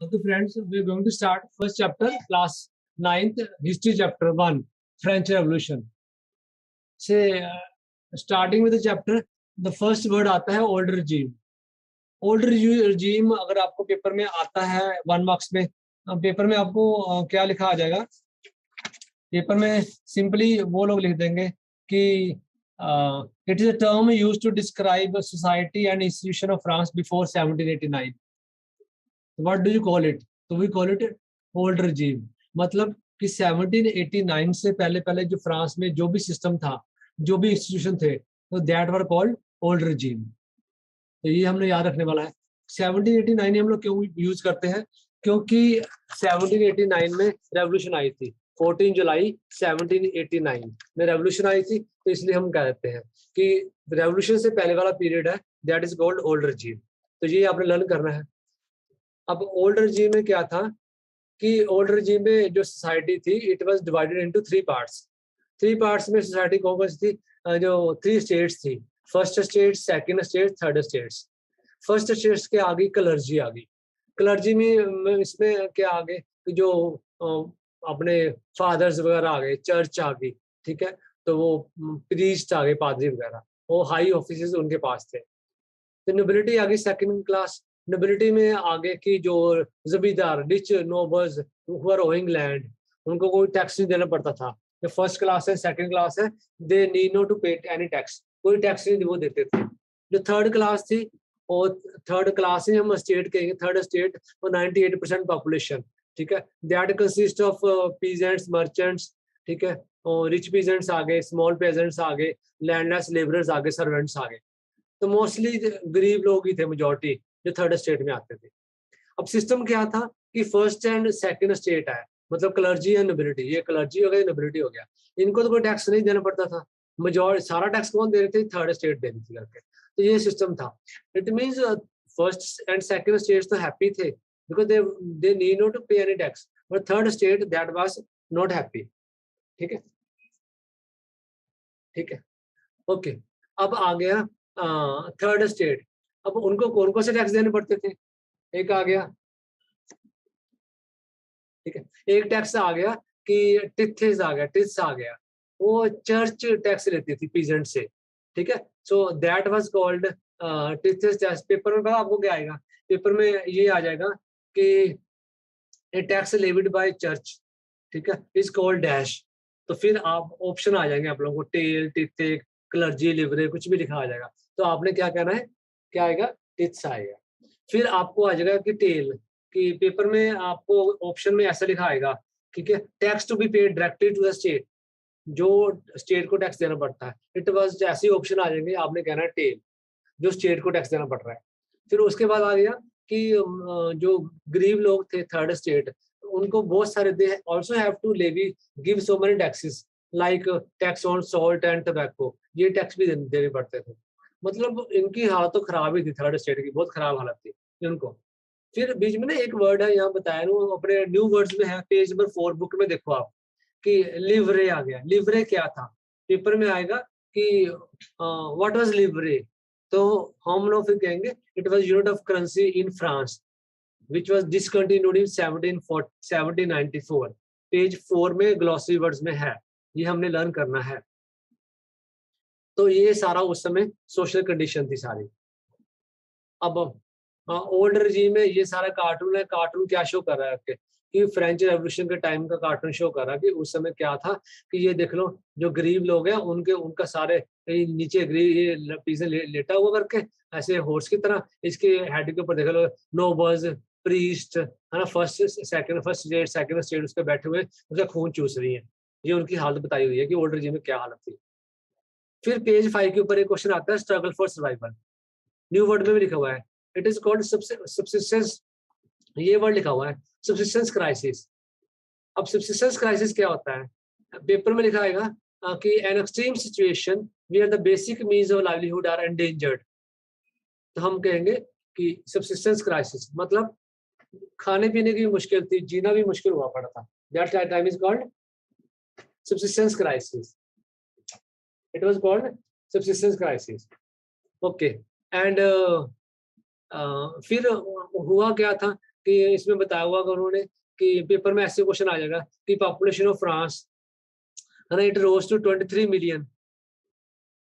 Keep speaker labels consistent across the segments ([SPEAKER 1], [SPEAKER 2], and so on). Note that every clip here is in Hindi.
[SPEAKER 1] Okay, friends, we are going to start first chapter, class 9th, history chapter 1, French Revolution. Say, starting with the chapter, the first word आता है old regime. Old regime अगर आपको पेपर में आता है 1 मार्क्स में, पेपर में आपको क्या लिखा आ जाएगा? पेपर में सिंपली वो लोग लिख देंगे कि it is a term used to describe a society and institution of France before 1789. What do you call it? तो we call it old regime. मतलब कि 1789 से पहले पहले जो फ्रांस में जो भी सिस्टम था, जो भी इंस्टीट्यूशन थे, तो that were called old regime. तो ये हमने याद रखने वाला है. 1789 हम लोग क्यों यूज करते हैं? क्योंकि 1789 में रेवोल्यूशन आई थी. 14 जुलाई 1789 में रेवोल्यूशन आई थी, तो इसलिए हम कहते हैं कि रेवोल्यूशन से पहले वाला पीरियड है, that is called old regime. तो ये आपने लर्न करना है. अब ओल्ड regime में क्या था कि ओल्ड regime में जो सोसाइटी थी, it was divided into 3 parts. 3 parts में सोसाइटी कौन सी थी? जो 3 स्टेट्स थी. First state, second state, third states. First states के आगे क्लर्जी आ गई. क्लर्जी में इसमें क्या आ गए कि जो अपने फादर्स वगैरह आ गए, चर्च आ गई, ठीक है. तो वो प्रीस्ट आ गए, पादरी वगैरह, वो हाई ऑफिसेस उनके पास थे. तो नोबिलिटी आ गई, सेकंड क्लास. नोबिलिटी में आगे की जो जमींदार, rich nobles who are owing land, उनको कोई टैक्स नहीं देना पड़ता था. जो फर्स्ट क्लास है, सेकंड क्लास है, they need not to pay any tax. कोई टैक्स नहीं वो देते थे. जो थर्ड क्लास थी, और थर्ड क्लास ही हम स्टेट कहेंगे. थर्ड स्टेट और 98% पॉपुलेशन, ठीक है. That consist of peasants, merchants, ठीक है. और रिच पीजेंट्स आ गए, स्मॉल पेजेंट्स आ गए, लैंडलेस लेबरर्स आ गए, सर्वेंट्स आ गए. तो मोस्टली गरीब लोग ही थे मेजोरिटी जो थर्ड स्टेट में आते थे. अब सिस्टम क्या था कि फर्स्ट एंड सेकंड स्टेट है, मतलब क्लर्जी एंड नोबिलिटी. ये क्लर्जी हो गया, नोबिलिटी हो गया. इनको तो कोई टैक्स नहीं देना पड़ता था. मेजोरिटी सारा टैक्स कौन दे रहे थे? थर्ड स्टेट दे रही थी करके. तो ये सिस्टम था. It means first and second states तो हैप्पी थे because they need not to pay any tax, but third state that was not happy. ठीक है, ठीक है, ओके. अब आ गया थर्ड स्टेट. अब उनको कौन कौन से टैक्स देने पड़ते थे? एक आ गया, ठीक है, एक टैक्स आ गया कि टिथेस आ गया, टिथ्स आ गया. वो चर्च टैक्स लेती थी पीजेंट से, ठीक है. So that was called tithes tax. Paper में पता आपको क्या आएगा? पेपर में ये आ जाएगा कि ए टैक्स लेविड बाय चर्च, ठीक है, इज कॉल्ड डैश. तो फिर आप ऑप्शन आ जाएंगे आप लोगों को, टेल, टिथे, क्लर्जी, लिवरे, कुछ भी लिखा आ जाएगा. तो आपने क्या कहना है? क्या आएगा? टिथ्स आएगा. फिर आपको आ जाएगा कि टेल, कि पेपर में आपको ऑप्शन में ऐसा लिखा आएगा, ठीक है, tax to be paid directly to the state, जो स्टेट को टैक्स देना पड़ता है. इट वाज ऐसे ऑप्शन आ जाएंगे, आपने कहना है टेल, जो स्टेट को टैक्स देना पड़ रहा है. फिर उसके बाद आ गया कि जो गरीब लोग थे थर्ड स्टेट, उनको बहुत सारे, they also have to levy give so many taxes like tax on salt and tobacco. ये टैक्स भी देने पड़ते थे. मतलब इनकी हालत तो खराब ही थी, थर्ड स्टेट की बहुत खराब हालत थी इनको. फिर बीच में ना एक वर्ड है यहाँ बताया, वो अपने न्यू वर्ड्स में है, पेज नंबर 4 बुक में देखो आप, कि लिवरे आ गया. लिवरे क्या था? पेपर में आएगा कि व्हाट वाज लिवरे. तो हम लोग फिर कहेंगे it was unit of currency in France which was discontinued in 1794. Page 4 में ग्लॉसरी वर्ड्स में है, ये हमने लर्न करना है. तो ये सारा उस समय सोशल कंडीशन थी सारी. अब ओल्ड regime में ये सारा कार्टून है. कार्टून क्या शो कर रहा है आपके? कि फ्रेंच रेवोल्यूशन के टाइम का कार्टून शो कर रहा है कि उस समय क्या था. कि ये देख लो, जो गरीब लोग हैं उनका सारे नीचे ये पीछे लेटा हुआ करके ऐसे हॉर्स की तरह, इसके हेड के ऊपर देख लो नोबल्स, प्रीस्ट, है ना, फर्स्ट स्टेट, सेकंड स्टेट उस पर बैठे हुए उसका खून चूस रही है. ये उनकी हालत बताई हुई है कि ओल्ड regime में क्या हालत थी. फिर पेज 5 के ऊपर एक क्वेश्चन आता है, struggle for survival. New word में भी लिखा हुआ है, इट इज कॉल्ड सब्सिस्टेंस. ये वर्ड लिखा हुआ है, सब्सिस्टेंस क्राइसिस. अब सब्सिस्टेंस क्राइसिस क्या होता है? पेपर में लिखा आएगा कि an extreme situation where the basic means of livelihood are endangered. तो हम कहेंगे कि सब्सिस्टेंस क्राइसिस मतलब खाने पीने की मुश्किल थी, जीना भी मुश्किल हुआ पड़ा था. That time is called subsistence crisis. It was called subsistence crisis. Okay. And फिर हुआ क्या था कि इसमें बताया हुआ उन्होंने कि पेपर में ऐसे क्वेश्चन आ जाएगा कि पॉपुलेशन ऑफ फ्रांस है ना, it rose to 23 million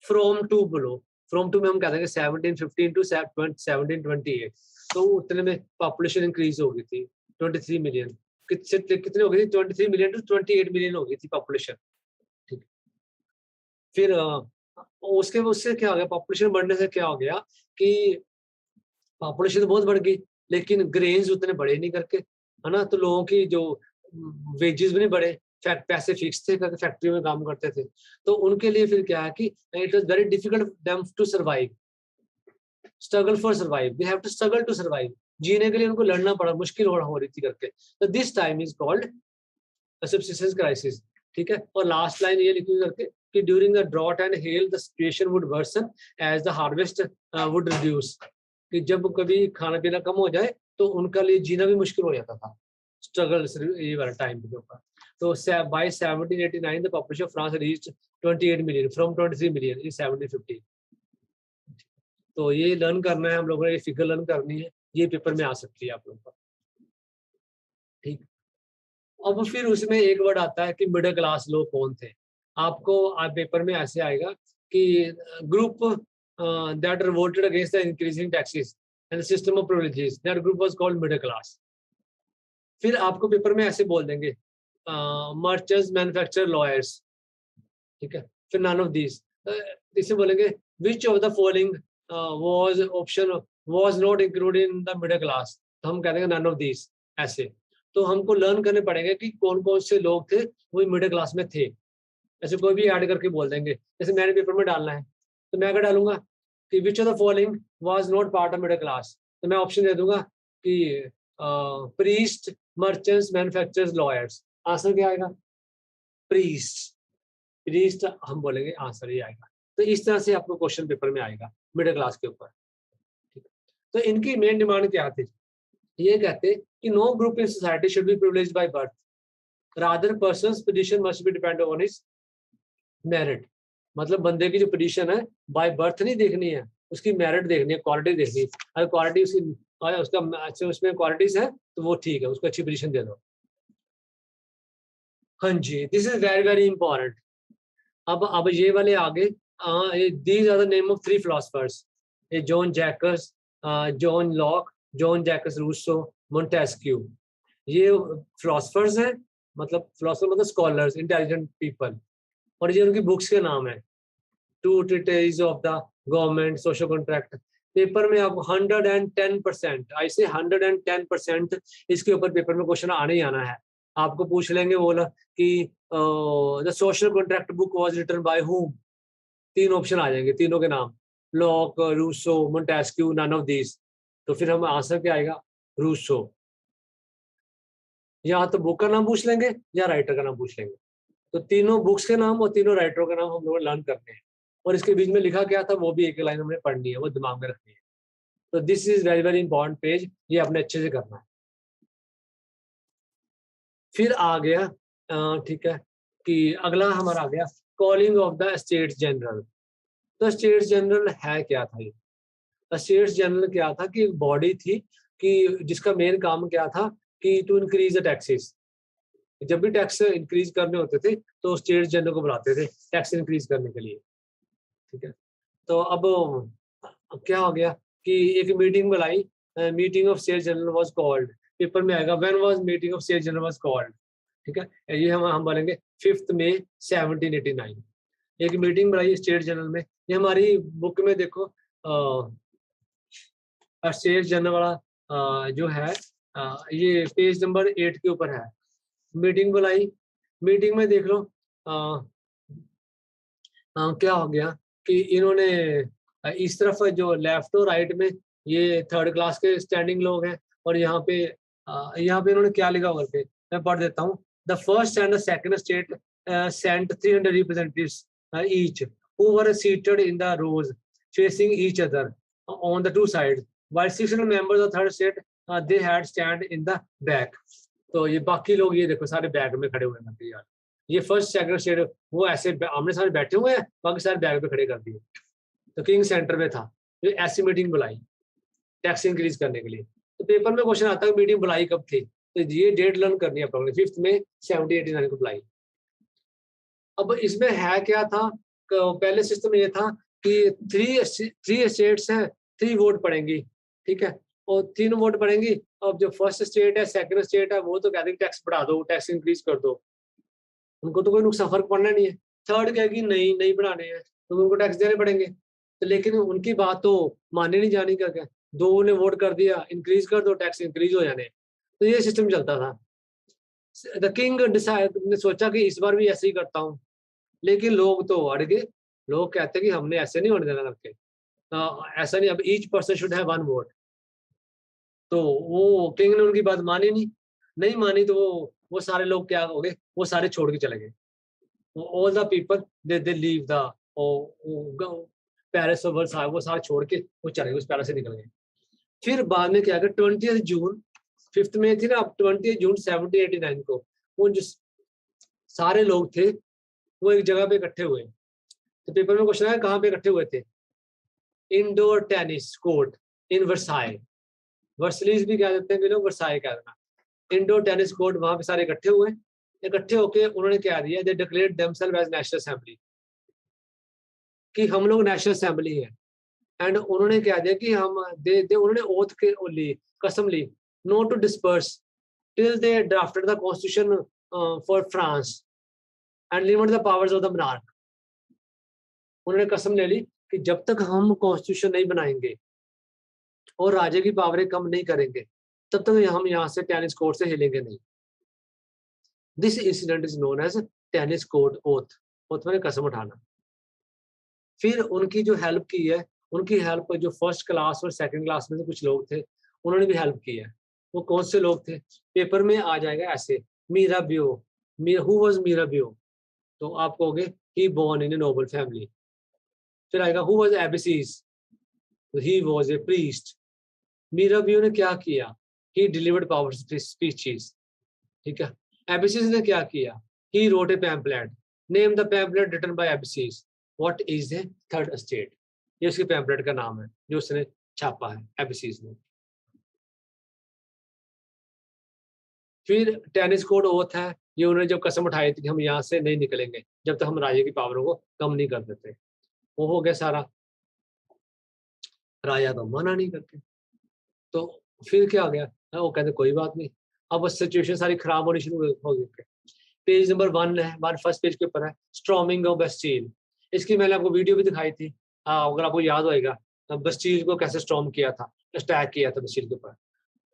[SPEAKER 1] from to below. From to में हम कहते हैं 1715 टू 1728, तो उतने में पॉपुलेशन इंक्रीज हो गई थी 23 मिलियन। कितने हो गई थी? 23 मिलियन टू 28 मिलियन हो गई थी पॉपुलेशन। ठीक, फिर उसके उससे क्या हो गया, पॉपुलेशन बढ़ने से क्या हो गया कि पॉपुलेशन तो बहुत बढ़ गई, लेकिन ग्रेन्स उतने बढ़े नहीं करके, है ना, तो लोगों की जो वेजेस भी नहीं बढ़े, पैसे फिक्स थे करके फैक्ट्री में काम करते थे, तो उनके लिए फिर क्या है कि it was very difficult them to survive, struggle for survive, they have to struggle to survive, जीने के लिए उनको लड़ना पड़ा, मुश्किल हो रही थी करके, तो this time is called subsistence crisis. ठीक है, और लास्ट लाइन ये लिखी करके कि during the drought and hail the situation would worsen as the harvest would reduce, कि जब कभी खाना पीना कम हो जाए तो उनका लिए जीना भी मुश्किल हो जाता था, स्ट्रगल ये वाला टाइम के ऊपर। तो by 1789 the population of France reached 28 million from 23 million in 1750। तो ये लर्न करना है हम लोगों ने, ये फिगर लर्न करनी है, ये पेपर में आ सकती है आप लोगों का। ठीक, अब फिर उसमें एक वर्ड आता है कि मिडिल क्लास लोग कौन थे। आपको आप पेपर में ऐसे आएगा कि group that revolted against the increasing taxes and system of privileges, that group was called middle class. फिर आपको पेपर में ऐसे बोल देंगे मर्चेंट्स, मैन्युफैक्चरर, लॉयर्स। ठीक है, फिर नन ऑफ दिस, इसे बोलेंगे which of the following was option was not included in the middle class, तो हम कह देंगे नन ऑफ दिस ऐसे। तो हमको लर्न करने पड़ेंगे कि कौन कौन से लोग थे वो मिडिल क्लास में थे, ऐसे कोई भी ऐड करके बोल देंगे। जैसे मैंने पेपर में डालना है तो मैं अगर डालूंगा कि which of the following was not part of middle class, तो मैं ऑप्शन दे दूंगा कि priest, merchants, manufacturers, lawyers. Answer क्या आएगा? प्रीस्ट। प्रीस्ट हम बोलेंगे, आंसर ये आएगा। तो इस तरह से आपको क्वेश्चन पेपर में आएगा मिडिल क्लास के ऊपर। ठीक है, तो इनकी मेन डिमांड क्या थी? ये कहते कि no group in society should be privileged by birth, rather person's position must be depend on his merit. मतलब बंदे की जो पोजीशन है बाय बर्थ नहीं देखनी है, उसकी मेरिट देखनी है, क्वालिटी देखनी है। अगर क्वालिटी उसका उसमें क्वालिटीज है तो वो ठीक है, उसको अच्छी पोजीशन दे दो। हाँ जी, this is very very important. अब ये वाले आगे, these are the name of 3 philosophers, ये John Jacques, John Locke, John Jacques Rousseau, Montesquieu. ये फिलोसफर्स हैं, मतलब फिलोसफर मतलब स्कॉलर्स, इंटेलिजेंट पीपल, और ये उनकी बुक्स के नाम है। Two treatise of the government, social contract. Paper में आप 110%, ऐसे 110% इसके ऊपर पेपर में क्वेश्चन आने ही आना है। आपको पूछ लेंगे बोला कि the social contract book was written by whom, 3 option आ जाएंगे, तीनों के नाम, Locke, Rousseau, Montesquieu, none of this. तो फिर हम आंसर क्या आएगा? रूसो। या तो बुक का नाम पूछ लेंगे या राइटर का नाम पूछ लेंगे। तो तीनों बुक्स के नाम और तीनों राइटरों के नाम हम लोग लर्न करते हैं, और इसके बीच में लिखा क्या था वो भी एक लाइन हमने पढ़नी है, वो दिमाग में रखनी है। तो this is very very important page, ये अपने अच्छे से करना है। फिर आ गया ठीक है कि अगला हमारा आ गया calling of the states general. तो स्टेट्स जनरल है क्या था? ये स्टेट्स जनरल क्या था कि एक बॉडी थी कि जिसका मेन काम क्या था कि टू इंक्रीज द टैक्सेस। जब भी टैक्स इंक्रीज करने होते थे तो स्टेट्स जनरल को बुलाते थे टैक्स इंक्रीज करने के लिए। ठीक है, तो अब क्या हो गया कि एक मीटिंग बुलाई, meeting of states general was called. Paper में आएगा when was meeting of states general was called. ठीक है, ये हम बोलेंगे 5 मई 1789। एक मीटिंग बुलाई स्टेट जनरल में। ये हमारी बुक में देखो स्टेट जनरल वाला जो है ये पेज नंबर 8 के ऊपर है। मीटिंग बुलाई, मीटिंग में देख लो क्या हो गया कि इन्होंने इस तरफ जो लेफ्ट और राइट में ये 3rd क्लास के स्टैंडिंग लोग हैं, और यहाँ पे इन्होंने क्या लिखा हुआ है, मैं पढ़ देता हूँ। The first and the second state sent 300 representatives each, who were seated in the rows facing each other on the 2 sides, while 600 members of third state they had stand in the back। तो ये बाकी लोग ये देखो सारे बैक में खड़े हुए हैं यार। ये फर्स्ट सेकंड स्टेट वो ऐसे आमने सामने बैठे हुए हैं, बाकी सारे बैक पे खड़े कर दिए। तो किंग सेंटर में था, तो ऐसी मीटिंग बुलाई टैक्स इंक्रीज करने के लिए। तो पेपर में क्वेश्चन आता है मीटिंग बुलाई कब थी, तो ये डेट लर्न करनी है आपको, 5 में 1789 को बुलाई। अब इसमें है क्या था, पहले सिस्टम ये था कि थ्री स्टेट्स हैं, 3 वोट पड़ेंगी, ठीक है, और 3 वोट पड़ेंगी। अब जो फर्स्ट स्टेट है, सेकंड स्टेट है, वो तो कहते हैं टैक्स बढ़ा दो, टैक्स इंक्रीज कर दो, उनको तो कोई नुकसान फर्क पड़ना नहीं है। थर्ड कहेगी नहीं नहीं बढ़ाने हैं, तो उनको टैक्स देने पड़ेंगे। तो लेकिन उनकी बात तो मानी नहीं जानी, करके 2 ने वोट कर दिया इंक्रीज कर दो, टैक्स इंक्रीज हो जाने। तो ये सिस्टम चलता था। द किंग डिसाइड ने सोचा कि इस बार भी ऐसे ही करता हूँ, लेकिन लोग तो अड़ गए। लोग कहते हैं कि हमने ऐसे नहीं होने देना करके, ऐसा नहीं, अब each person should have 1 vote. तो वो किंग ने उनकी बात मानी नहीं, नहीं मानी, तो वो सारे लोग क्या हो गए, वो सारे छोड़ के चले गए। All the people they leave the Paris और वर्साई, वो सारे छोड़ के वो चले गए, उस पेरिस से निकल गए। फिर बाद में क्या कर 20 जून, 5 में थी ना, अब 20 जून 1789 को वो जो सारे लोग थे वो एक जगह पे इकट्ठे हुए। तो पेपर में क्वेश्चन है कहाँ पे इकट्ठे हुए थे, इंडोर टेनिस कोर्ट इन वर्साई, वर्सलीज भी कह देते हैं लोग, वर्साई कह देना, इंडोर टेनिस कोर्ट, वहां पे सारे इकट्ठे हुए। इकट्ठे होके उन्होंने क्या दिया, they declared themselves as national assembly, कि हम लोग नेशनल असेंबली है। एंड उन्होंने क्या दिया कि हम दे उन्होंने ओथ के ली, कसम ली, not to disperse till they drafted the constitution for France and limit the powers of the monarch. उन्होंने कसम ले ली कि जब तक हम कॉन्स्टिट्यूशन नहीं बनाएंगे और राजे की पावरें कम नहीं करेंगे, तब तक हम यहाँ से टेनिस कोर्ट से हिलेंगे नहीं। This incident is known as tennis court oath, oath मैंने कसम उठाना। फिर उनकी जो हेल्प की है, उनकी हेल्प जो फर्स्ट क्लास और सेकंड क्लास में से कुछ लोग थे, उन्होंने भी हेल्प की है। वो कौन से लोग थे, पेपर में आ जाएगा ऐसे, मीरा ब्यो, हु वाज मीरा ब्यो, तो आप कहोगे he born in a noble family. फिर आएगा who was Abbe Sieyes, he was a priest. Mirabeau ने क्या किया, ही डिलीवर्ड पावर स्पीचेस, ठीक है। एबिसीज ने क्या किया, he wrote a pamphlet, name the pamphlet written by Abbe Sieyes, what is a third state, ये उसके पैम्पलेट का नाम है जो उसने छापा है एबिसीज ने। फिर टेनिस कोड ओथ है, ये उन्होंने जब कसम उठाई थी कि हम यहाँ से नहीं निकलेंगे जब तक हम राजे की पावरों को कम नहीं कर देते, वो हो गया सारा। राजा तो मना नहीं करते, तो फिर क्या हो गया, वो कहते कोई बात नहीं। अब सिचुएशन सारी खराब होनी शुरू हो गई। पेज नंबर 1 है, हमारे फर्स्ट पेज के ऊपर है स्टॉर्मिंग ऑफ बस्टील। इसकी मैंने आपको वीडियो भी दिखाई थी, अगर आपको याद होएगा, बस्टील को कैसे स्टॉर्म किया था, अटैक किया था बस्टील के ऊपर।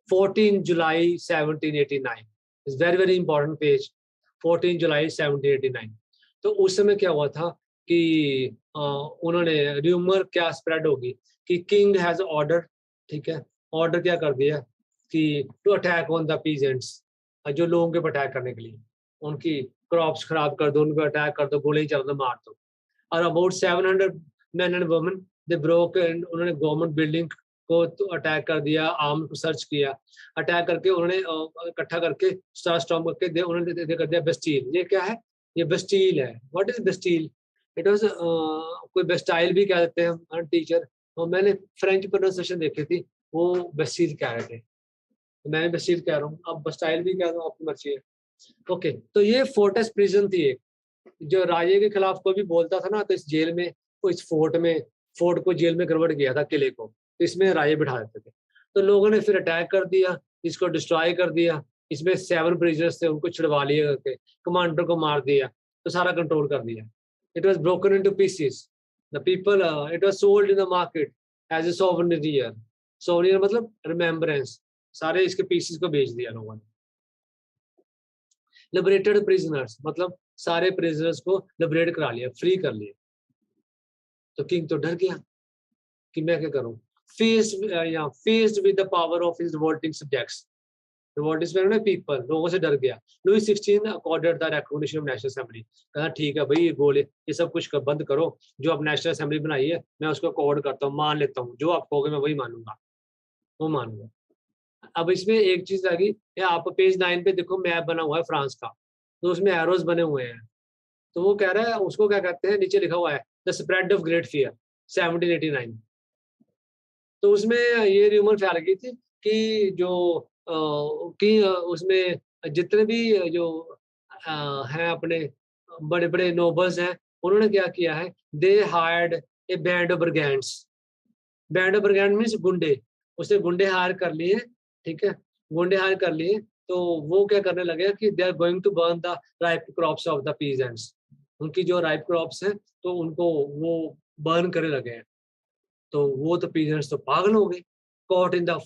[SPEAKER 1] 14 जुलाई 1789 is very very important page, 14 जुलाई 1789। तो उस समय क्या हुआ था कि उन्होंने र्यूमर क्या स्प्रेड होगी कि किंग हैज ऑर्डर, ठीक है, ऑर्डर क्या कर दिया कि to attack on the peasants, जो लोगों के अटैक करने के लिए, उनकी क्रॉप्स खराब कर दो, उनको अटैक कर दो, गोली चल दो, मार दो। और about 700 man and women they broke, उन्होंने गवर्नमेंट बिल्डिंग को तो अटैक कर दिया, आर्म को सर्च किया, अटैक करके उन्होंने इकट्ठा करके स्टार स्टॉर्म करके उन्होंने कर दिया बेस्टील। ये क्या है, ये बेस्टील है। What is Bastille, it was कोई बेस्टाइल भी कह देते हैं टीचर, और मैंने फ्रेंच प्रोनाउंसिएशन देखी थी, वो बेस्टील कह रहे थे, तो मैं बेस्टील कह रहा हूँ, अब बेस्टाइल भी कह रहा हूँ, आपकी मर्जी है। ओके, तो ये फोर्ट्रेस प्रिजन थी एक, जो राजे के खिलाफ कोई भी बोलता था ना, तो इस जेल में, इस फोर्ट में, फोर्ट को जेल में कन्वर्ट किया था, किले को, तो इसमें राजे बिठा देते थे। तो लोगों ने फिर अटैक कर दिया, इसको डिस्ट्रॉय कर दिया, इसमें 7 प्रिजनर्स थे, उनको छुड़वा लिया करके, कमांडर को मार दिया, तो सारा कंट्रोल कर दिया। It was broken into pieces, the people, it was sold in the market as a souvenir, souvenir मतलब रिमेम्बरेंस, सारे इसके पीसीस को बेच दिया लोगों ने। लिबरेटेड प्रिजनर्स मतलब सारे प्रिजनर्स को लिबरेट करा लिया, फ्री कर लिया। तो किंग तो डर गया कि मैं क्या करूं, faced with the power of his revolting subjects, revolting people, लोगों से डर गया। Louis 16 accorded the recognition of national assembly, कहा ठीक है भाई, ये गोले ये सब कुछ बंद करो, जो आप नेशनल असेंबली बनाई है मैं उसको अकॉर्ड करता हूँ, मान लेता हूँ, जो आप कहोगे मैं वही मानूंगा, वो मानूंगा। अब इसमें एक चीज आ गई, आप पेज 9 पे देखो, मैप बना हुआ है फ्रांस का, तो उसमें एरोज बने हुए हैं। तो वो कह रहा है, उसको क्या कहते हैं, नीचे लिखा हुआ है the spread of great fear 1789। तो उसमें ये र्यूमर फैल गई थी कि जो उसमें जितने भी जो हैं अपने बड़े-बड़े नोबल्स हैं, उन्होंने क्या किया है, they hired a band of brigands. Band of brigand means गुंडे, उसने गुंडे हायर कर लिए, ठीक है? गुंडे हायर कर लिए, तो वो क्या करने लगे कि they are going to burn the ripe crops of the peasants. उनकी जो राइप क्रॉप्स हैं, तो उनको वो बर्न करने लगे हैं। तो वो तो पीजेंट्स तो पागल हो गए, caught in the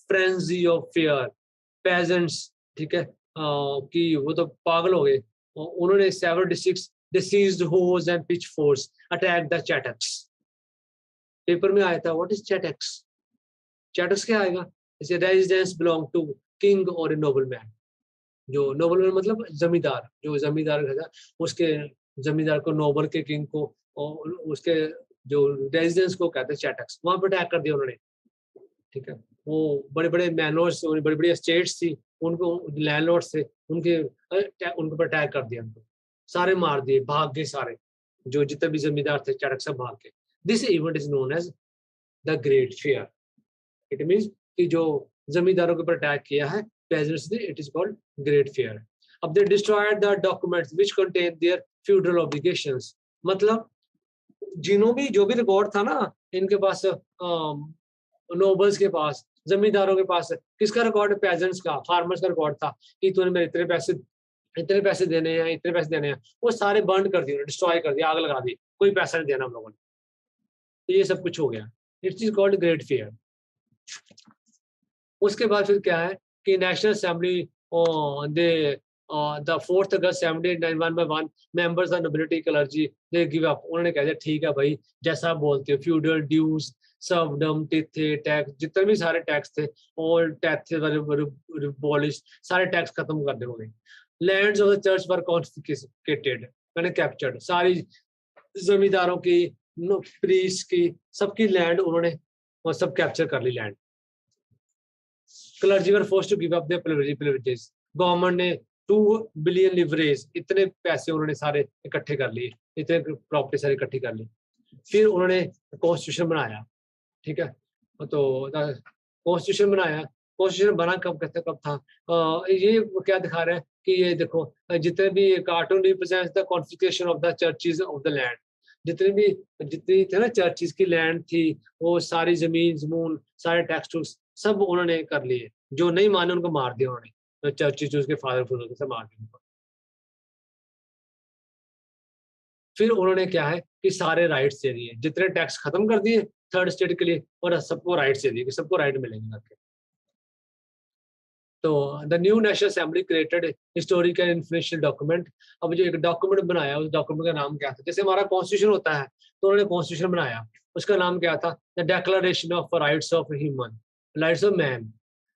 [SPEAKER 1] frenzy of fear. Peasants, ठीक है, कि वो तो पागल हो गए। उन्होंने several districts they seized hoes and pitchforks attack the chateaux. Paper में आया था, व्हाट इज चैटक्स? चैटक्स क्या आएगा? जैसे रेजिडेंस बिलोंग टू किंग और ए नोबल मैन। जो नोबल मैन मतलब जमींदार, जो जमींदार घर था, उसके जमींदार को, नोबल के किंग को, और उसके जो रेजिडेंस को कहते हैं चैटक्स, वहां पर अटैक कर दिया उन्होंने, ठीक है? वो बड़े-बड़े मैनोर्स, बड़ी-बड़ी एस्टेट्स थी, उनको लैंडलॉर्ड्स थे, उनके ऊपर अटैक कर दिया उनको। सारे मार दिए, भाग गए सारे। जो जितने भी ज़मींदार थे, चैटक सब भाग गए। This event is known as the great fair. It means कि जो ज़मींदारों के ऊपर अटैक किया है पेजेंट्स ने, it is called great fear. अब they destroyed the documents which contain their feudal obligations. मतलब जिन्हों भी जो भी रिकॉर्ड था ना इनके पास, नोबल्स के पास, जमींदारों के पास, किसका रिकॉर्ड? पेजेंट्स का, फार्मर्स का रिकॉर्ड था कि तूने मेरे इतने पैसे देने हैं, इतने पैसे देने हैं। वो सारे बर्न कर दिए, डिस्ट्रॉय कर दिया, आग लगा दी, कोई पैसा नहीं देना हम लोगों ने। तो ये सब कुछ हो गया। It's is called great fair. उसके बाद फिर क्या है कि नेशनल असेंबली दे द 4 अगस्त 1791 में 1 members of nobility clergy they give up. उन्होंने कहा ठीक है भाई, जैसा आप बोलते हो, फ्यूडल ड्यूज, सर्वडम, टिथे, टैक्स, जितने भी सारे टैक्स थे, ऑल टैक्स अबॉलिश, सारे टैक्स खत्म कर देंगे। Lands of the church were confiscated यानी कैप्चर्ड। सारी जमींदारों की, प्रीस्ट की, सबकी लैंड उन्होंने वो सब कैप्चर कर ली land. Clergy were forced to give up their privileges. Government ने 2 बिलियन लिवरेज, इतने पैसे उन्होंने सारे इकट्ठे कर लिए, इतने प्रॉपर्टी सारी इकट्ठी कर ली। फिर उन्होंने कॉन्स्टिट्यूशन बनाया, ठीक है? तो कॉन्स्टिट्यूशन बनाया। कॉन्स्टिट्यूशन बना कब था? ये क्या दिखा रहा है कि ये देखो, जितने भी cartoon represents the configuration of the churches of the land. जितनी थे ना चर्चेज की लैंड थी, वो सारी जमीन जमून, सारे टैक्स सब उन्होंने कर लिए। जो नहीं माने उनको मार दिया उन्होंने, तो चर्चेज जो उसके फादर फूदर से मार दिया उनको। फिर उन्होंने क्या है कि सारे राइट्स दे दिए, जितने टैक्स खत्म कर दिए थर्ड स्टेट के लिए, और सबको राइट्स दे दिए कि सबको राइट मिलेंगे करके। तो the new national assembly created historical information document. अब जो एक डॉक्यूमेंट बनाया, उस डॉक्यूमेंट का नाम क्या था? जैसे हमारा कॉन्स्टिट्यूशन होता है, तो उन्होंने कॉन्स्टिट्यूशन बनाया, उसका नाम क्या था? The declaration of rights of human, rights of man.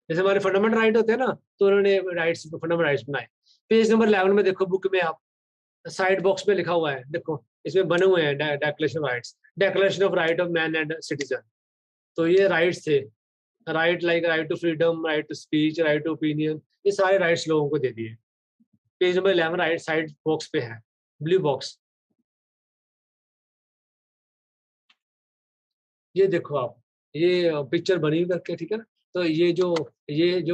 [SPEAKER 1] जैसे हमारे फंडामेंटल राइट होते हैं ना, तो उन्होंने राइट्स, फंडामेंटल राइट्स बनाए। पेज नंबर 11 में देखो, बुक में आप साइड बॉक्स में लिखा हुआ है, देखो इसमें बने हुए हैं declaration of rights, declaration of right of man and citizen. तो ये राइट्स थे, right like right to freedom, right to speech, right to opinion, ये सारे राइट्स लोगों को दे दिए। Page number 11 right side box पे है, ब्लू बॉक्स। ये देखो आप, ये पिक्चर बनी हुई करके, ठीक है ना? तो ये जो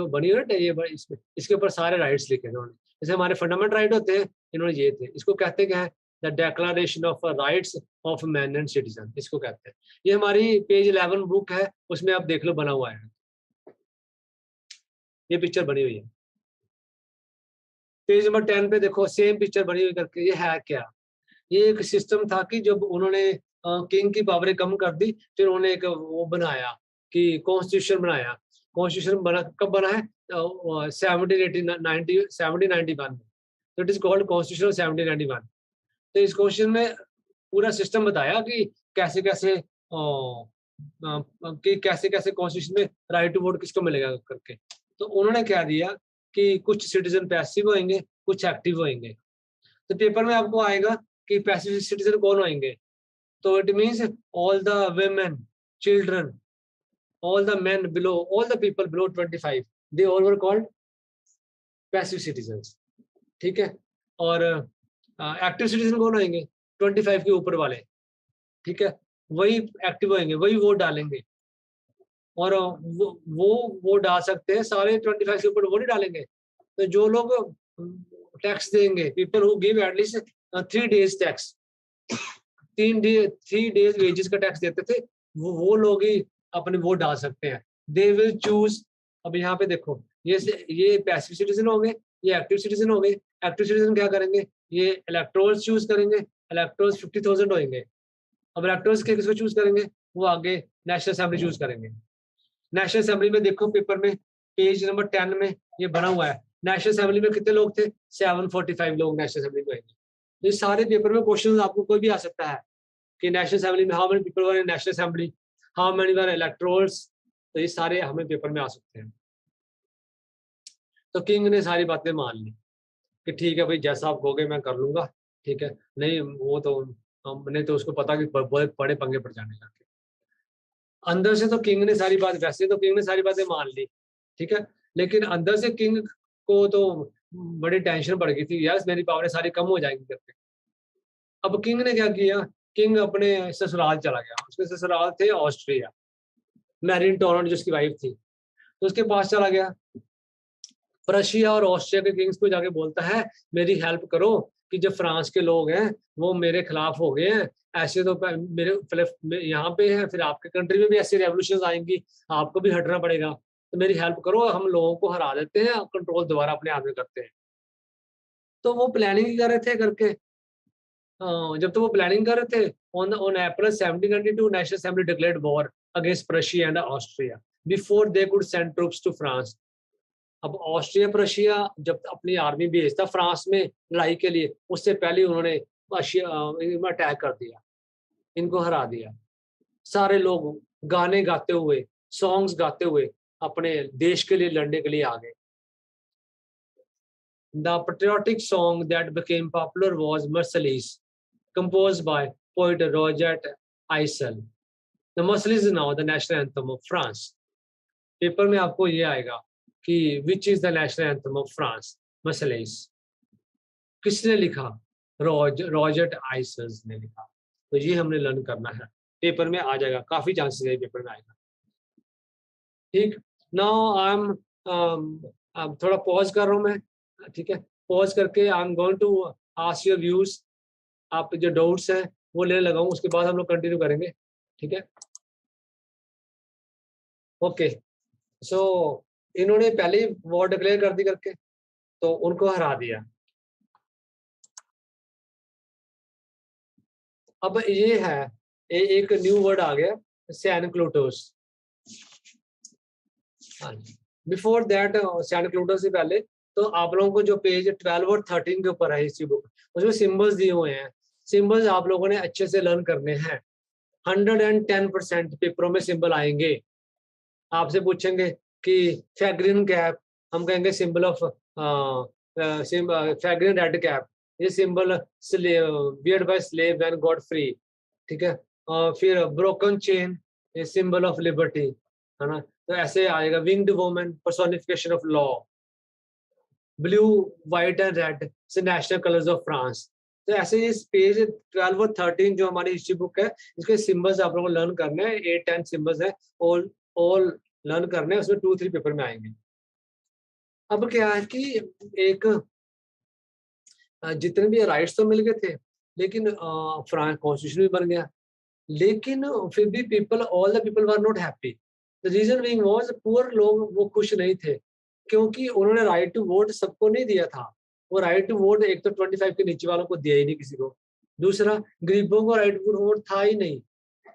[SPEAKER 1] बनी हुई है ना, इसमें इसके ऊपर सारे राइट्स लिखे थे उन्होंने। जैसे हमारे फंडामेंटल राइट होते हैं, इन्होंने ये थे। इसको कहते क्या है? The declaration of rights of man and citizen, इसको कहते हैं। ये हमारी पेज 11 बुक है, उसमें आप देख लो, बना हुआ है, ये पिक्चर बनी हुई है। पेज नंबर 10 पे देखो, सेम पिक्चर बनी हुई करके। ये है क्या? ये एक सिस्टम था कि जब उन्होंने किंग की पावरें कम कर दी, फिर उन्होंने एक वो बनाया कि कॉन्स्टिट्यूशन बनाया। कॉन्स्टिट्यूशन बना कब बना है? 1791 में। तो इट इज कॉल्ड कॉन्स्टिट्यूशन 1791। तो इस क्वेश्चन में पूरा सिस्टम बताया कि कैसे कैसे कैसे कैसे कॉन्स्टिट्यूशन में राइट टू वोट किसको मिलेगा करके। तो उन्होंने क्या दिया कि कुछ सिटीजन पैसिव होंगे, कुछ एक्टिव होंगे। तो पेपर में आपको आएगा कि पैसिव सिटीजन कौन होंगे। तो it means all the women, children, all the men below, all the people below 25, they all were called passive citizens, ठीक है? और एक्टिव सिटीजन कौन होंगे? 25 के ऊपर वाले, ठीक है? वही एक्टिव होंगे, वही वोट डालेंगे। और वो डाल सकते हैं, सारे 25 के ऊपर वो नहीं डालेंगे। तो जो लोग टैक्स देंगे, people who give at least 3 days tax, 3 days wages का टैक्स देते थे, वो लोग ही अपने वोट डाल सकते हैं। They will choose. अब यहाँ पे देखो, ये पैसिव सिटीजन हो गए, ये एक्टिव सिटीजन हो गए। एक्टिव सिटीजन क्या करेंगे, ये इलेक्टोरल्स चूज करेंगे, इलेक्टोरल्स 50,000 होंगे। अब इलेक्टोरल्स के किसको चूज करेंगे, वो आगे नेशनल असेंबली चूज करेंगे। नेशनल असेंबली में देखो, पेपर में पेज नंबर 10 में ये बना हुआ है, नेशनल असेंबली में कितने लोग थे, 745 लोग नेशनल असेंबली में आएंगे। तो ये सारे पेपर में क्वेश्चन आपको कोई भी आ सकता है कि नेशनल असेंबली में how many people were in national assembly, how many were electorals. तो ये सारे हमें पेपर में आ सकते हैं। तो किंग ने सारी बातें मान ली कि ठीक है भाई, जैसा आप कहोगे मैं कर लूंगा, ठीक है। नहीं वो तो हमने तो उसको पता कि बड़े पंगे पड़ जाने लगे अंदर से। तो किंग ने सारी बात, वैसे तो किंग ने सारी बातें मान ली, ठीक है, लेकिन अंदर से किंग को तो बड़ी टेंशन पड़ गई थी, यस मेरी पावरें सारी कम हो जाएंगी करके। अब किंग ने क्या किया, किंग अपने ससुराल चला गया। उसके ससुराल थे ऑस्ट्रिया, मैरीन टोरंट जिसकी वाइफ थी, तो उसके पास चला गया। रशिया और ऑस्ट्रिया के किंग्स को जाके बोलता है मेरी हेल्प करो कि जो फ्रांस के लोग हैं वो मेरे खिलाफ हो गए हैं, ऐसे तो मेरे यहाँ पे है, फिर आपके कंट्री में भी ऐसी रेवोल्यूशन आएंगी, आपको भी हटना पड़ेगा, तो मेरी हेल्प करो, हम लोगों को हरा देते हैं, कंट्रोल दोबारा अपने हाथ में करते हैं। तो वो प्लानिंग ही कर रहे थे करके। जब तो वो प्लानिंग कर रहे थे, on April 1792 National Assembly declared war against Prussia and Austria before they could send troops to France। अब ऑस्ट्रिया प्रशिया जब अपनी आर्मी भेजता फ्रांस में लड़ाई के लिए, उससे पहले उन्होंने अटैक कर दिया, इनको हरा दिया। सारे लोग गाने गाते हुए, सॉन्ग्स गाते हुए अपने देश के लिए लड़ने के लिए आ गए। The patriotic song that became popular was Marseillaise, composed by poet Roger Aissel। The Marseillaise is now the national anthem of France। Paper में आपको ये आएगा कि which is the national anthem of France, Marseillaise. किसने लिखा, रॉजर आइसल्स ने लिखा। तो ये हमने लर्न करना है, पेपर में आ जाएगा, काफी चांसेस है पेपर में आएगा। ठीक, नाउ आई एम थोड़ा पॉज कर रहा हूं मैं, ठीक है, पॉज करके I am going to ask your views. आप जो डाउट्स हैं वो लेने लगाऊं, उसके बाद हम लोग कंटिन्यू करेंगे, ठीक है। ओके, सो इन्होंने पहले ही वॉर डिक्लेयर कर दी करके, तो उनको हरा दिया। अब ये है एक न्यू वर्ड आ गया, सैनक्लूटोस। बिफोर दैट सैनक्लूटोस से पहले तो आप लोगों को जो पेज 12 और 13 के ऊपर है हिस्ट्री बुक, उसमें सिंबल्स दिए हुए हैं। सिंबल्स आप लोगों ने अच्छे से लर्न करने हैं। 110% पेपरों में सिंबल आएंगे। आपसे पूछेंगे कि फैग्रिन कैप, हम कहेंगे symbol of Phrygian red cap, ये symbol weared by slave when got free, ठीक है। फिर ब्रोकन चेन, ये सिंबल ऑफ लिबर्टी, है ना। तो ऐसे आएगा winged woman, personification of law. Blue, white and red से नेशनल कलर्स ऑफ फ्रांस। तो ऐसे इस पेज 12 और 13 जो हमारी हिस्ट्री बुक है, इसके सिंबल्स आप लोगों को लर्न करने हैं। 8-10 सिंबल्स है, ऑल लर्न करने हैं, उसमें 2-3 पेपर में आएंगे। अब क्या है कि एक जितने भी राइट्स तो मिल गए थे, लेकिन फ्रांस कॉन्स्टिट्यूशन भी बन गया, लेकिन फिर भी people, all the people were not happy. The reason being was poor लोग वो खुश नहीं थे, क्योंकि उन्होंने राइट टू वोट सबको नहीं दिया था। वो राइट टू वोट एक तो 25 के नीचे वालों को दिया ही नहीं किसी को, दूसरा गरीबों को राइट टू वोट था ही नहीं।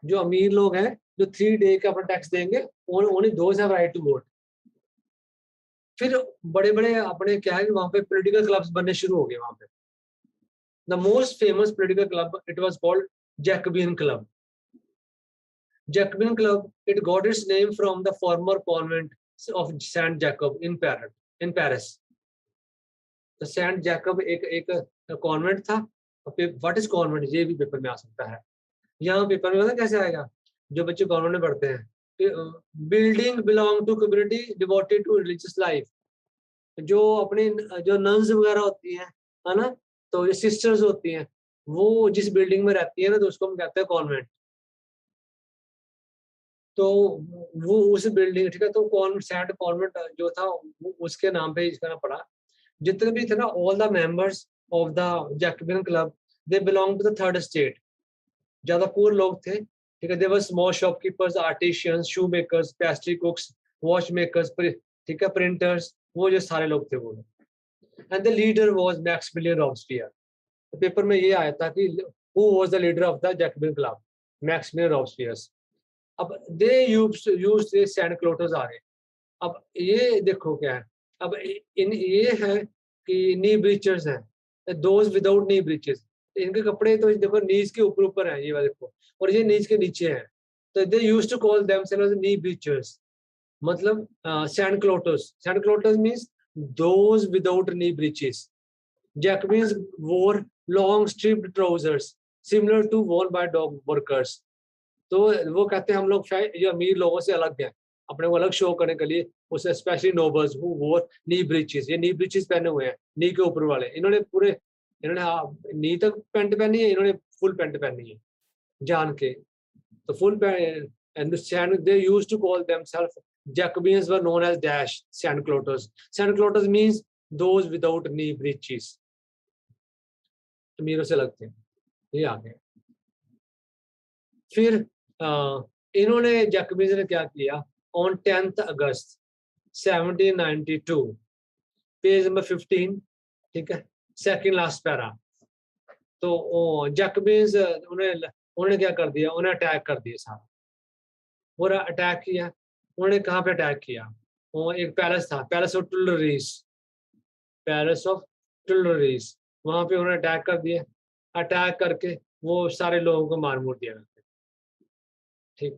[SPEAKER 1] जो अमीर लोग हैं जो 3 डे का अपना टैक्स देंगे, only those have right to vote. फिर बड़े बड़े अपने क्या है कि वहां पे पॉलिटिकल क्लब्स बनने शुरू हो गए वहां पे। The most famous political club, it was called Jacobian club. Jacobin Club, it got its name from the former convent of Saint Jacob in Paris। तो सेंट जैकब एक कॉन्वेंट था। व्हाट इज कॉन्वेंट, ये भी पेपर में आ सकता है। यहाँ पेपर में पता कैसे आएगा, जो बच्चे कॉन्वेंट में पढ़ते हैं, building belong to community devoted to religious life. जो अपनी जो नन्स वगैरह होती हैं, है ना, तो जो सिस्टर्स होती हैं, वो जिस बिल्डिंग में रहती है ना, तो उसको हम कहते हैं कॉन्वेंट। तो वो उस बिल्डिंग, ठीक है, तो सेंट कॉन्वेंट जो था उसके नाम पे इसका नाम पड़ा। जितने भी थे ना, all the members of the Jacobian club, they belong to the third state. ज्यादा पुअर लोग थे, ठीक है। They were small shopkeepers, artisans, shoe makers, pastry cooks, watch makers, ठीक है, प्रिंटर्स, वो जो सारे लोग थे वो लोग। And the leader was Maximilien Robespierre. तो पेपर में ये आया था कि who was the leader of the Jacobian club, Maximilien Robespierre. अब दे यूज सैंड क्लोटर्स आ रहे। अब ये देखो क्या है, अब इन ये है कि नी ब्रीचर्स हैं, दोज विदाउट नी ब्रीचेस। इनके कपड़े तो देखो नीज के ऊपर ऊपर हैं, ये वाले देखो, और ये नीज के नीचे हैं। तो they used to call themselves knee breeches, मतलब sans-culottes. Sans-culottes means those without knee breeches. Jacobins wore long striped trousers similar to worn by dog workers। तो वो कहते हैं हम लोग शायद ये अमीर लोगों से अलग हैं, अपने को अलग शो करने के लिए, उसे स्पेशली नोबल्स हु वोर नी ब्रीचेस। ये नी ब्रीचेस पहने हुए हैं, नी के ऊपर वाले। इन्होंने पूरे, इन्होंने नी तक पैंट पहनी है, इन्होंने फुल पैंट पहनी है जान के। तो full pant, and they used to call themselves, Jacobians were known as dash sandclotters। Sandclotters means those without knee breeches। अमीरों से लगते हैं, ये आ गए। फिर इन्होंने जैकबियंस ने क्या किया, ऑन 10 अगस्त 1792, पेज नंबर 15, ठीक है, सेकंड लास्ट पैरा। तो जैकबियंस उन्होंने क्या कर दिया, उन्हें अटैक कर दिया सारा, पूरा अटैक किया। उन्होंने कहाँ पे अटैक किया, वो एक पैलेस था, पैलेस ऑफ टुलरीज, पैलेस ऑफ टुलरीज, वहां पे उन्होंने अटैक कर दिया। अटैक करके वो सारे लोगों को मार मुर दिया, ठीक।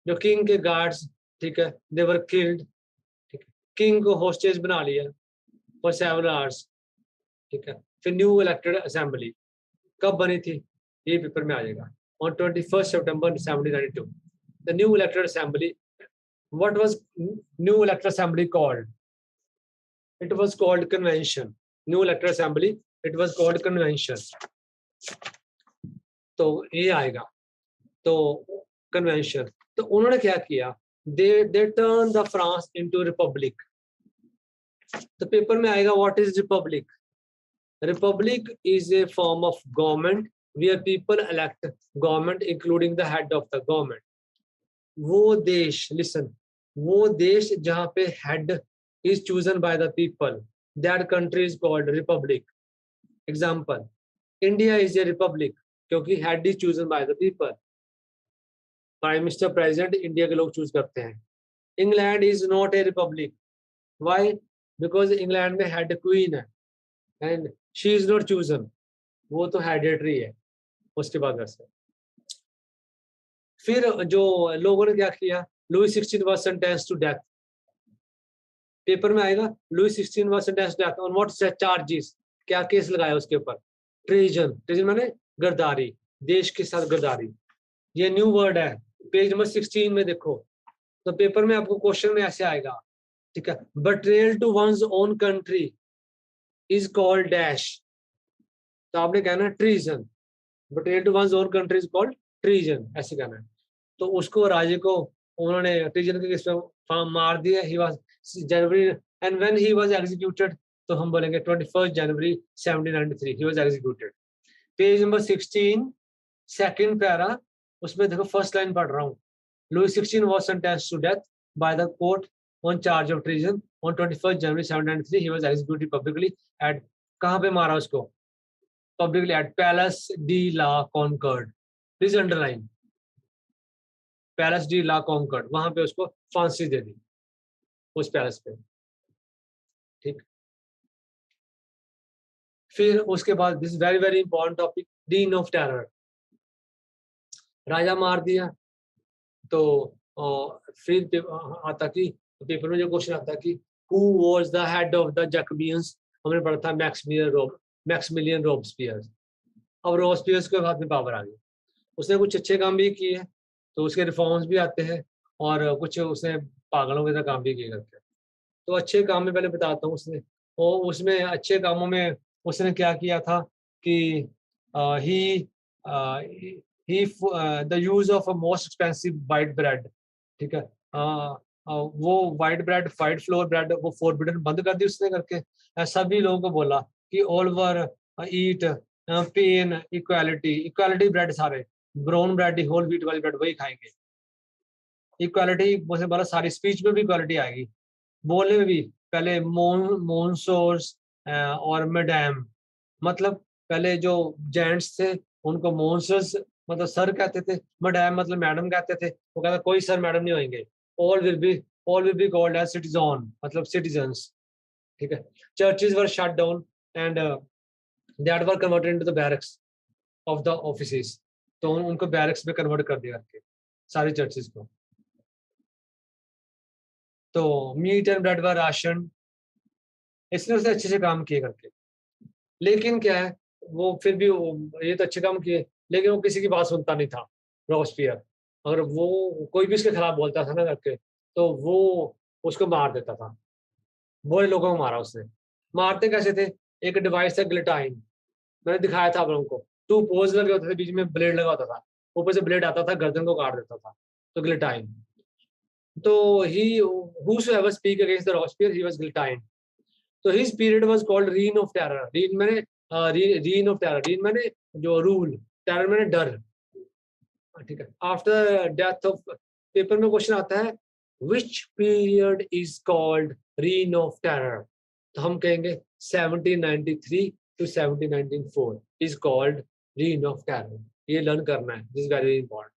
[SPEAKER 1] जो किंग के गार्ड्स, ठीक है, दे वर किल्ड, ठीक है। किंग को होस्टेज बना लिया फॉर सेवरल आवर्स, ठीक है। फिर न्यू इलेक्टेड असेंबली कब बनी थी, ये पेपर में आ जाएगा, ऑन 21 सितंबर 1792। The new elected assembly, what was new elected assembly called, it was called convention. New elected assembly, it was called convention. तो ये आएगा, तो कन्वेंशन। तो उन्होंने क्या किया, they turn the France into republic. तो पेपर में आएगा what is republic. Republic is a form of government where people elect government including the head of the government. वो देश, लिसन, वो देश जहां पे head is chosen by the people, that country is called republic. Example, India is a republic क्योंकि head is chosen by the people. Prime minister, president India के लोग चूज करते हैं। England is not a republic, why, because England में हेड क्वीन है and she is not chosen, वो तो हेडिटरी है। उसके बाद वैसे फिर जो लोगों ने क्या किया, Louis 16 was sentenced to death. Paper में आएगा, Louis 16 was sentenced to death on what charges, क्या केस लगाया उसके ऊपर, ट्रेजन। ट्रेजन माने गद्दारी, देश के साथ गद्दारी। ये न्यू वर्ड है, पेज नंबर 16 में देखो। तो पेपर में आपको क्वेश्चन में ऐसे आएगा, ठीक है, betrayal to one's own country is called dash. तो आपने कहना treason, betrayal to one's own country is called treason, ऐसे कहना है। तो उसको राजे को उन्होंने ट्रीजन के केस पे मार दिया। He was January, and when he was executed, तो हम बोलेंगे 21 जनवरी 1793 he was executed. Page number 16 second para, उसमें देखो फर्स्ट लाइन पढ़ रहा हूँ। Louis XVI was sentenced to death by the court on charge of treason on 21 January 1793. He was executed publicly at, कहाँ पे मारा उसको, publicly at Palace de la Concorde। Please underline Palace de la Concorde, वहां पे उसको फांसी दे दी उस पैलेस पे, ठीक। फिर उसके बाद this very very important topic, डीन ऑफ टेरर, राजा मार दिया। तो फिर आता कि पेपर में जो क्वेश्चन आता कि who was the head of the Jacobins, हमने पढ़ा था मैक्सिमिलियन रॉबस्पियर। अब रॉबस्पियर के हाथ में पावर आ गई, उसने कुछ अच्छे काम भी किए, तो उसके रिफॉर्म्स भी आते हैं, और कुछ उसने पागलों के तरह काम भी किए करते हैं। तो अच्छे काम में पहले बताता हूँ उसने, और उसमें अच्छे कामों में उसने क्या किया था कि he the use of a most expensive white bread ठीक है। वो white bread, white floor bread, वो फोरबिडन बंद कर दी उसने करके। सभी लोगों को बोला कि all were eat pain equality, equality bread सारे, ब्राउन ब्रेड होल व्हीट वाली ब्रेड वही खाएंगे। इक्वालिटी मुझे बोला सारी स्पीच में भी इक्वालिटी आएगी, बोलने में भी। पहले मोन्सोर्स और मैडम, मतलब पहले जो जेंट्स थे उनको मोन्सर्स मतलब सर कहते थे, मैडम मतलब मैडम कहते थे। वो कहता कोई सर मैडम नहीं होंगे, all will be, all will be called as citizen, मतलब सिटीजन्स। ठीक है। Churches were shut down and that were converted into the barracks of the offices. तो उनको बैरक्स में कन्वर्ट कर दिया करके सारी चर्चेज को। तो meat and bread were ration, इसने उसने अच्छे से काम किए करके। लेकिन क्या है, वो फिर भी ये तो अच्छे काम किए, लेकिन वो किसी की बात सुनता नहीं था रॉबस्पियर। अगर वो कोई भी उसके खिलाफ बोलता था ना करके, तो वो उसको मार देता था। बुरे लोगों को मारा उसने। मारते कैसे थे, एक डिवाइस था गिलोटाइन, मैंने दिखाया था आप लोगों को। टू पोज लगे होते थे, बीच में ब्लेड लगा होता था, ऊपर से ब्लेड आता था, गर्दन को काट देता था। तो गिलोटाइन। तो he whosoever speak against the Robespierre, he was guillotined. तो his period was called reign of terror. Reign मैंने रीन ऑफ टेरर, रीन मैंने जो रूल, टेरर मैंने डर। ठीक है। आफ्टर डेथ ऑफ, पेपर में क्वेश्चन आता है which period is called reign of terror. तो हम कहेंगे 1793 to 1794 is called reign of terror. ये लर्न करना है, दिस वेरी इंपॉर्टेंट।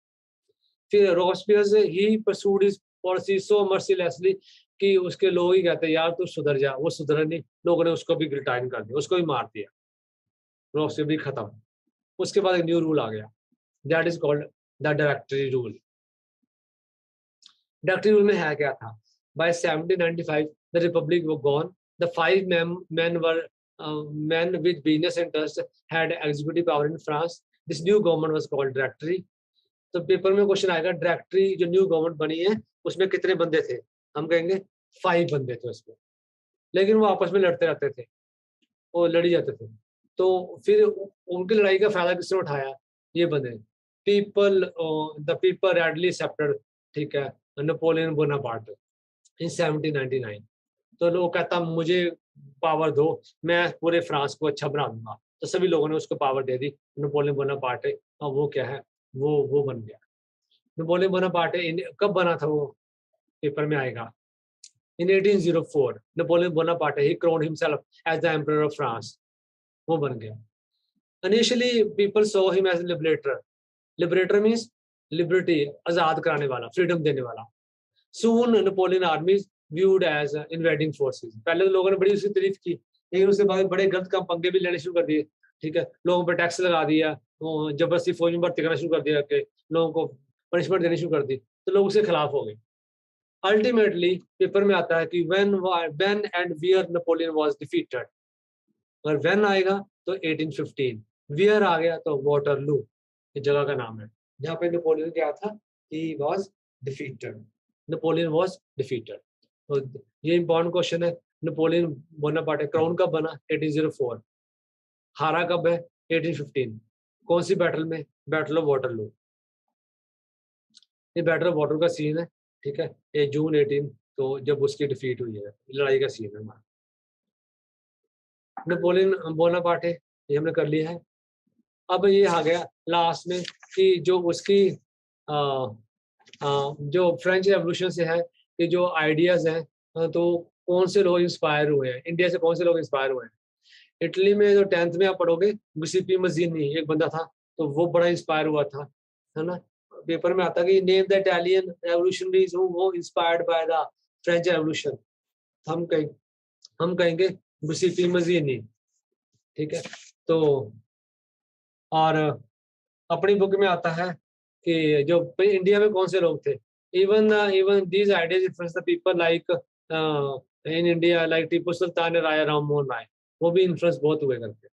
[SPEAKER 1] फिर रॉबस्पियर ही pursued his policy so mercilessly कि उसके लोग ही कहते यार तू सुधर जा, वो सुधरा नहीं, लोगों ने उसको भी गिल्टाइन कर दिया, उसको भी मार दिया, रॉबस्पियर भी खत्म। उसके बाद एक न्यू रूल आ गया, that is called the directory rule. Directory rule में है क्या था, बाय 1795 द रिपब्लिक वो gone, the five men were men with business interests had executive power in France. This new government was called directory. तो पेपर में क्वेश्चन आएगा डायरेक्टरी जो न्यू गवर्नमेंट बनी है उसमें कितने बंदे थे, हम कहेंगे 5 बंदे थे उसमें। लेकिन वो आपस में लड़ते रहते थे, वो लड़ी जाते थे। तो फिर उनकी लड़ाई का फायदा किसने उठाया, ये बंदे, people, the people readily accepted, ठीक है, नेपोलियन बोनापार्ट इन 1799। तो लोग कहता मुझे पावर दो, मैं पूरे फ्रांस को अच्छा बना दूंगा। तो सभी लोगों ने उसको पावर दे दी, नेपोलियन बोनापार्ट, और वो क्या है, वो बन गया नेपोलियन बोनापार्ट। कब बना था वो, पेपर में आएगा in 1804। Napoleon Bonaparte he crowned himself as the emperor of France, वो बन गया। Initially people saw him as liberator, liberator means liberty, आजाद कराने वाला, फ्रीडम देने वाला। Soon Napoleon armies viewed as invading forces। पहले तो लोगों ने बड़ी उसकी तारीफ की, लेकिन उसके बाद बड़े गलत काम पंगे भी लेने शुरू कर दिए। ठीक है, लोगों पर टैक्स लगा दिया, जबरदस्ती फौज में भर्ती करना शुरू कर दिया, कि लोगों को पनिशमेंट देनी शुरू कर दी, तो लोग उसके खिलाफ हो गए। अल्टीमेटली पेपर में आता है कि when and where Napoleon was defeated। अगर when आएगा तो 1815, where आ गया तो वाटरलू, ये जगह का नाम है जहाँ पे नेपोलियन क्या था, he was defeated, Napoleon was defeated। तो ये इंपॉर्टेंट क्वेश्चन है। नेपोलियन बोनापार्ट क्राउन कब बना, 1804। हारा कब है, 1815। कौन सी बैटल में, बैटल ऑफ वाटरलू। ये बैटल ऑफ वाटरलू का सीन है, ठीक है, ये जून 18, तो जब उसकी डिफीट हुई है, लड़ाई का सीन है हमारा। नेपोलियन बोनापार्ट ये हमने कर लिया है। अब ये आ गया लास्ट में कि जो उसकी जो फ्रेंच रेवोल्यूशन से है कि जो आइडियाज हैं, तो कौन से लोग इंस्पायर हुए हैं, इंडिया से कौन से लोग इंस्पायर हुए हैं। इटली में जो 10th में आप पढ़ोगे, गिउसेप्पे मज़ीनी एक बंदा था, तो वो बड़ा इंस्पायर हुआ था, है ना। पेपर में आता कि name the Italian revolutionaries who inspired by the French revolution. हम कहेंगे गिउसेप्पे मज़ीनी, ठीक है। तो और अपनी बुक में आता है कि जो इंडिया में कौन से लोग थे, even these ideas influence the people like in India, like Tipu Sultan, Raja Ram Mohan Roy, वो भी इन्फ्लुएंस बहुत हुए करके।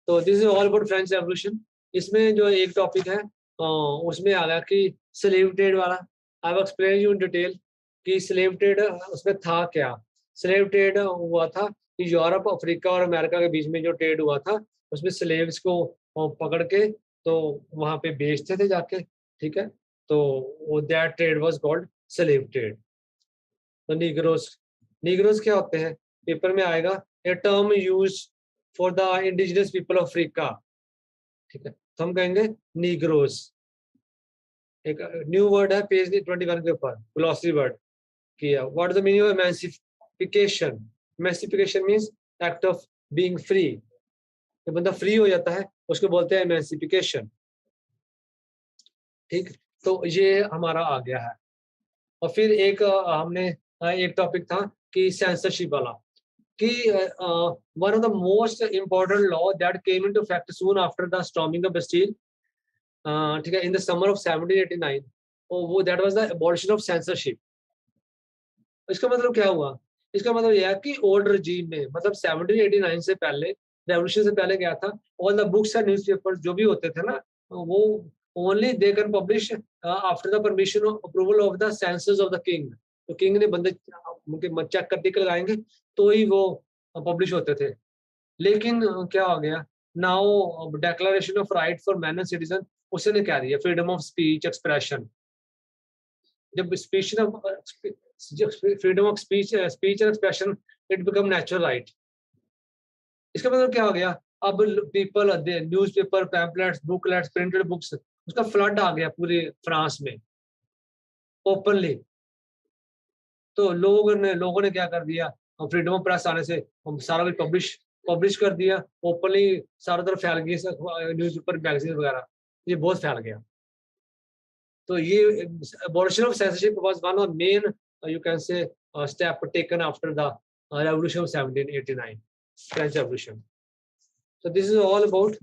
[SPEAKER 1] तो this is all about French revolution. इसमें जो एक टॉपिक है उसमें आ गया कि स्लेव ट्रेड वाला। I have explain you in detail कि स्लेव ट्रेड उसमें था क्या। स्लेव ट्रेड हुआ था कि यूरोप, अफ्रीका और अमेरिका के बीच में जो ट्रेड हुआ था, उसमें स्लेव्स को पकड़ के तो वहां पे बेचते थे जाके, ठीक है। तो that trade was called slave trade. तो नीग्रोस क्या होते हैं, पेपर में आएगा, a term use for the indigenous people of Africa, ठीक है, तो हम कहेंगे नीग्रोस। एक न्यू वर्ड है पेज 21 के ऊपर, ग्लॉसरी वर्ड किया, what is the meaning of emancipation? Emancipation means act of being free, जब बंदा फ्री हो जाता है उसको बोलते हैं एमेंसिफिकेशन, ठीक। तो ये हमारा आ गया है। और फिर एक हमने एक टॉपिक था कि सेंसरशिप वाला, कि one of the most important law that came into effect soon after the storming of Bastille, ठीक है, इन द समर ऑफ 1789, वो that was the abolition of censorship. इसका मतलब क्या हुआ? इसका मतलब यह है कि ओल्ड रजीम में, मतलब 1789 से पहले, रेवोल्यूशन से पहले क्या था, all the books and newspapers जो भी होते थे ना, वो only they can publish after the permission of approval of the census of the king. तो किंग ने बंदे उनके चेक करके लगाएंगे तो ही वो पब्लिश होते थे। लेकिन क्या हो गया, now declaration of right for man and citizen, उसने क्या दिया, फ्रीडम ऑफ स्पीच एक्सप्रेशन। जब speech freedom of speech and expression, it become natural right. इसका मतलब क्या हो गया, अब people newspaper, pamphlets, booklets, printed books, उसका फ्लड आ गया पूरे फ्रांस में ओपनली। तो लोगों ने क्या कर दिया, फ्रीडम ऑफ प्रेस आने से हम सारा कुछ पब्लिश कर दिया ओपनली, सारा तरफ फैल गया, न्यूज़पेपर, मैगजीन वगैरह, ये बहुत फैल गया। तो ये abolition of censorship was one of main, you can say, step taken after the revolution of 1789, French Revolution. So this is all about